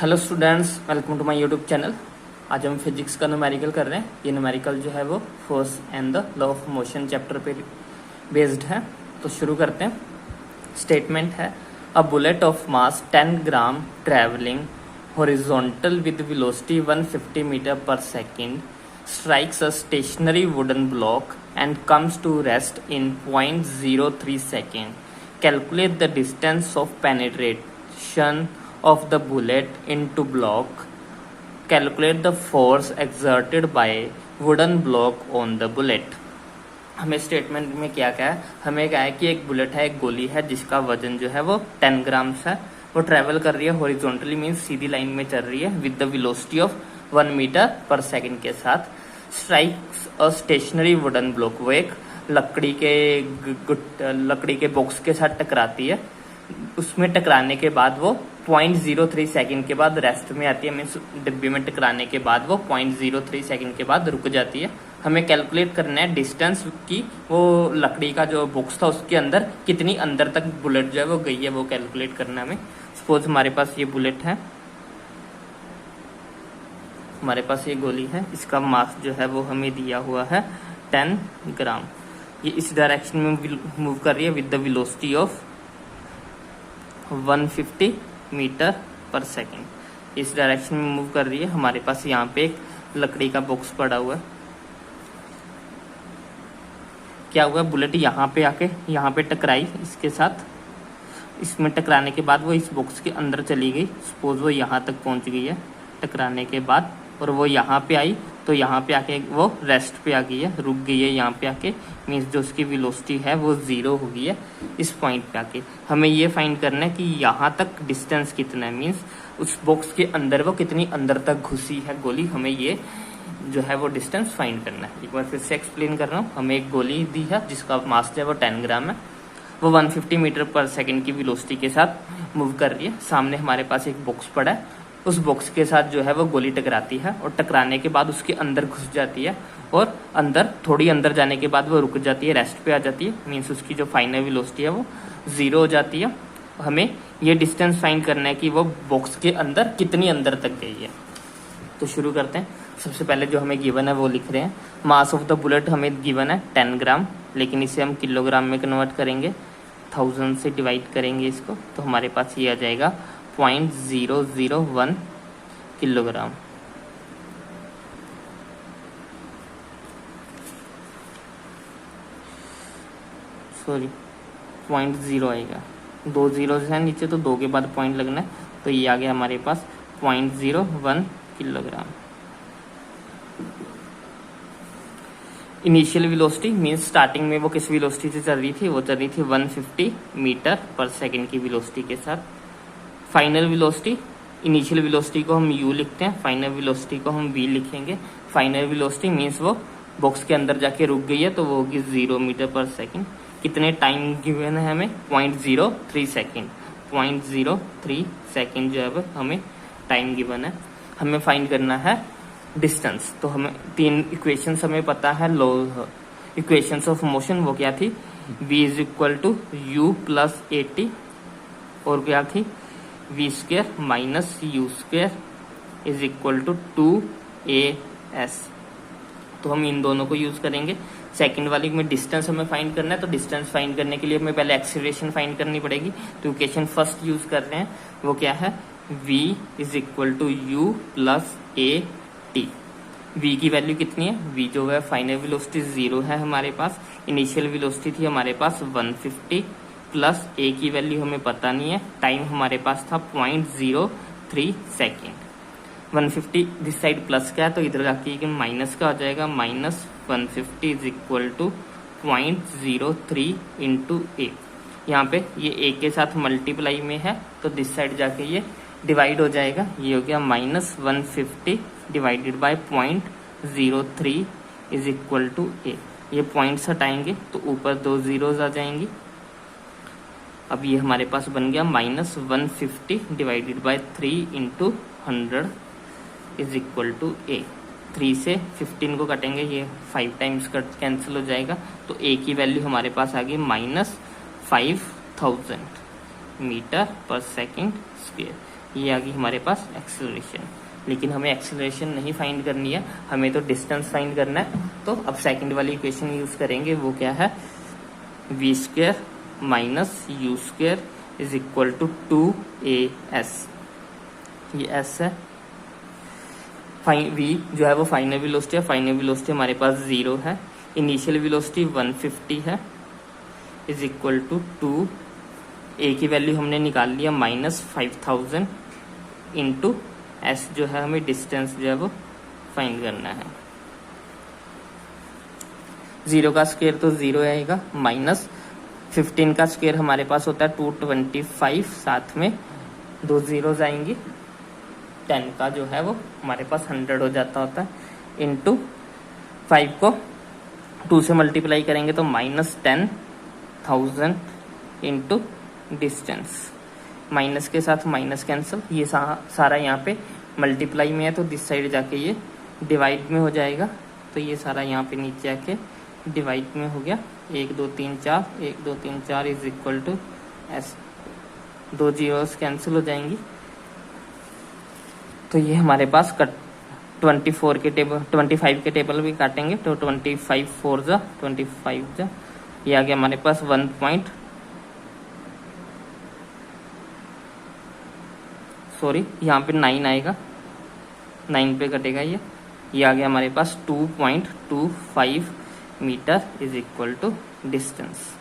Hello students, welcome to my YouTube channel. आज हम physics का न्यूमेरिकल कर रहे हैं। ये न्यूमेरिकल जो है वो force and the law of motion chapter पे बेस्ड है। तो शुरू करते हैं। स्टेटमेंट है, a bullet of mass 10 gram travelling horizontal with velocity 150 metre per second strikes a stationary wooden block and comes to rest in 0.03 second. Calculate the distance of penetration of the bullet into block. Calculate the force exerted by wooden block on the bullet. हमें statement में क्या क्या है, हमें क्या है कि एक बुलेट है, एक गोली है जिसका वजन जो है वो 10 ग्राम्स है। वो ट्रेवल कर रही है हॉरिजॉन्टली, मीन्स सीधी लाइन में चल रही है with the velocity of 1 metre per second के साथ। Strikes a stationary wooden block, वो एक लकड़ी के बॉक्स के साथ टकराती है। उसमें टकराने के बाद वो 0.03 सेकंड के बाद रेस्ट में आती है, मीन्स डिब्बे में टकराने के बाद वो 0.03 सेकंड के बाद रुक जाती है। हमें कैलकुलेट करना है डिस्टेंस की, वो लकड़ी का जो बॉक्स था उसके अंदर कितनी अंदर तक बुलेट जो है वो गई है, वो कैलकुलेट करना है हमें। सपोज हमारे पास ये बुलेट है, हमारे पास ये गोली है, इसका मास जो है वो हमें दिया हुआ है 10 ग्राम। ये इस डायरेक्शन में मूव कर रही है with the velocity of 150 metre per second. इस डायरेक्शन में मूव कर रही है। हमारे पास यहाँ पे एक लकड़ी का बॉक्स पड़ा हुआ है। क्या हुआ, बुलेट यहाँ पे आके यहाँ पे टकराई इसके साथ। इसमें टकराने के बाद वो इस बॉक्स के अंदर चली गई। सपोज वो यहाँ तक पहुँच गई है टकराने के बाद, और वो यहाँ पे आई तो यहाँ पे आके वो रेस्ट पे आ गई है, रुक गई है यहाँ पे आके, मीन्स जो उसकी वेलोसिटी है वो 0 हो गई है इस पॉइंट पे आके। हमें ये फाइंड करना है कि यहाँ तक डिस्टेंस कितना है, मीन्स उस बॉक्स के अंदर वो कितनी अंदर तक घुसी है गोली। हमें ये जो है वो डिस्टेंस फाइंड करना है। एक बार फिर से एक्सप्लेन कर रहा हूँ। हमें एक गोली दी है जिसका मास जो है वो 10 ग्राम है। वो 150 मीटर पर सेकेंड की वेलोसिटी के साथ मूव कर रही है। सामने हमारे पास एक बॉक्स पड़ा है, उस बॉक्स के साथ जो है वो गोली टकराती है और टकराने के बाद उसके अंदर घुस जाती है, और अंदर थोड़ी अंदर जाने के बाद वो रुक जाती है, रेस्ट पे आ जाती है, मीन्स उसकी जो फाइनल वेलोसिटी है वो 0 हो जाती है। हमें ये डिस्टेंस फाइंड करना है कि वो बॉक्स के अंदर कितनी अंदर तक गई है। तो शुरू करते हैं। सबसे पहले जो हमें गिवन है वो लिख रहे हैं। मास ऑफ द बुलेट हमें गिवन है 10 ग्राम, लेकिन इसे हम किलोग्राम में कन्वर्ट करेंगे, 1000 से डिवाइड करेंगे इसको, तो हमारे पास ये आ जाएगा 0.001 किलोग्राम। सॉरी 0.0 आएगा, 2 जीरो है नीचे तो 2 के बाद पॉइंट लगना है, तो ये आ गया हमारे पास 0.01 kilogram. Initial velocity means starting में वो किस वेलोसिटी से चल रही थी, वो चल रही थी 150 मीटर पर सेकेंड की वेलोसिटी के साथ। फाइनल वेलोसिटी, इनिशियल वेलोसिटी को हम u लिखते हैं, फाइनल वेलोसिटी को हम v लिखेंगे। फाइनल वेलोसिटी मीन्स वो बॉक्स के अंदर जाके रुक गई है, तो वो होगी 0 मीटर पर सेकेंड। कितने टाइम गिवन है हमें, 0.03 सेकेंड। 0.03 सेकेंड जो है वो हमें टाइम गिवन है। हमें फाइंड करना है डिस्टेंस। तो हमें 3 इक्वेशंस हमें पता है, लो इक्वेशंस ऑफ मोशन। वो क्या थी, v is equal to u plus at, और क्या थी v square minus u square is equal to 2as। तो हम इन दोनों को यूज करेंगे। सेकंड वाली में डिस्टेंस हमें फाइंड करना है, तो डिस्टेंस फाइंड करने के लिए हमें पहले एक्सीलरेशन फाइंड करनी पड़ेगी। तो इक्वेशन फर्स्ट यूज कर रहे हैं, वो क्या है, v is equal to u plus at। v की वैल्यू कितनी है, v जो है फाइनल वेलोसिटी 0 है हमारे पास, इनिशियल वेलोसिटी थी हमारे पास 150, प्लस a की वैल्यू हमें पता नहीं है, टाइम हमारे पास था 0.03 सेकेंड। 150 दिस साइड प्लस का है तो इधर जाके माइनस का आ जाएगा, minus 150 is equal to 0.03 into A. यहाँ पे ये a के साथ मल्टीप्लाई में है तो दिस साइड जाके ये डिवाइड हो जाएगा, ये हो गया minus 150 divided by 0.03 is equal to A. ये पॉइंट्स हटाएंगे तो ऊपर 2 जीरोज आ जाएंगी। अब ये हमारे पास बन गया minus 150 divided by 3 into 100 is equal to A. 3 से 15 को कटेंगे, ये 5 टाइम्स कट कैंसिल हो जाएगा, तो ए की वैल्यू हमारे पास आ गई -5000। मीटर पर सेकंड स्क्वायर। ये आ गई हमारे पास एक्सेलरेशन। लेकिन हमें एक्सेलरेशन नहीं फाइंड करनी है, हमें तो डिस्टेंस फाइंड करना है। तो अब सेकंड वाली इक्वेशन यूज करेंगे, वो क्या है, v square minus u square is equal to 2as। ये s है, v जो है वो फाइनल वेलोसिटी है, फाइनल वेलोसिटी हमारे पास 0 है, इनिशियल वेलोसिटी 150 है, इज इक्वल टू 2, a की वैल्यू हमने निकाल लिया -5000 इंटू s जो है हमें डिस्टेंस जो है वो फाइंड करना है। 0 का स्क्वायर तो 0 आएगा, -15 का स्क्वायर हमारे पास होता है 225, साथ में 2 zeros आएंगी, 10 का जो है वो हमारे पास 100 हो जाता होता है, इंटू 5 को 2 से मल्टीप्लाई करेंगे तो -10,000 इंटू डिस्टेंस, माइनस के साथ माइनस कैंसिल, ये सारा यहाँ पे मल्टीप्लाई में है तो दिस साइड जाके ये डिवाइड में हो जाएगा, तो ये सारा यहाँ पे नीचे आके डिवाइड में हो गया। 1 2 3 4 1 2 3 4 is equal to s, 2 zeros cancel हो जाएंगी, तो ये हमारे पास 24 के टेबल 25 के टेबल भी काटेंगे तो 25 4 जा 25 जा, ये आ गया हमारे पास 1 सॉरी यहाँ पे 9 आएगा, 9 पे कटेगा ये आ गया हमारे पास 2.25 metre is equal to distance.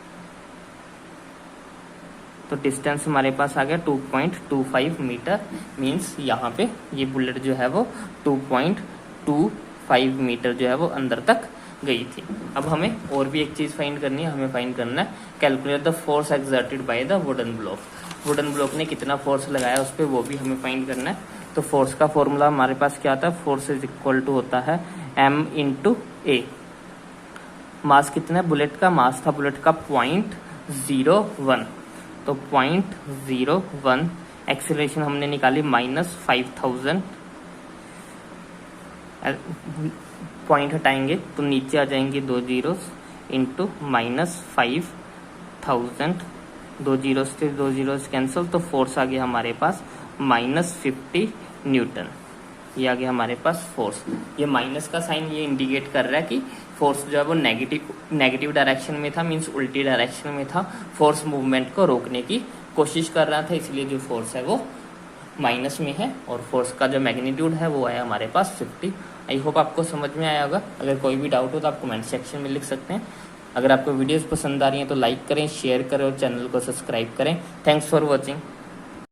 तो डिस्टेंस हमारे पास आ गया 2.25 मीटर, मीन्स यहाँ पे ये बुलेट जो है वो 2.25 मीटर जो है वो अंदर तक गई थी। अब हमें और भी एक चीज़ फाइंड करनी है, हमें फाइंड करना है calculate the force exerted by the wooden block. Wooden block ने कितना फोर्स लगाया उस पर, वो भी हमें फाइंड करना है। तो फोर्स का फॉर्मूला हमारे पास क्या आता है, फोर्स इज इक्वल टू होता है m इंटू ए। मास कितना है, बुलेट का मास था बुलेट का 0.01, तो 0.01, एक्सीलरेशन हमने निकाली -5000, पॉइंट हटाएंगे तो नीचे आ जाएंगे 2 जीरोस इंटू -5000, 2 जीरोस से 2 जीरोस कैंसिल, तो फोर्स आ गया हमारे पास -50 न्यूटन। ये आ गया हमारे पास फोर्स। ये माइनस का साइन ये इंडिकेट कर रहा है कि फोर्स जो है वो नेगेटिव डायरेक्शन में था, मीन्स उल्टी डायरेक्शन में था, फोर्स मूवमेंट को रोकने की कोशिश कर रहा था, इसलिए जो फोर्स है वो माइनस में है, और फोर्स का जो मैग्नीट्यूड है वो आया हमारे पास 50। आई होप आपको समझ में आया होगा। अगर कोई भी डाउट हो तो आप कमेंट सेक्शन में लिख सकते हैं। अगर आपको वीडियोस पसंद आ रही हैं तो लाइक करें, शेयर करें और चैनल को सब्सक्राइब करें। Thanks for watching.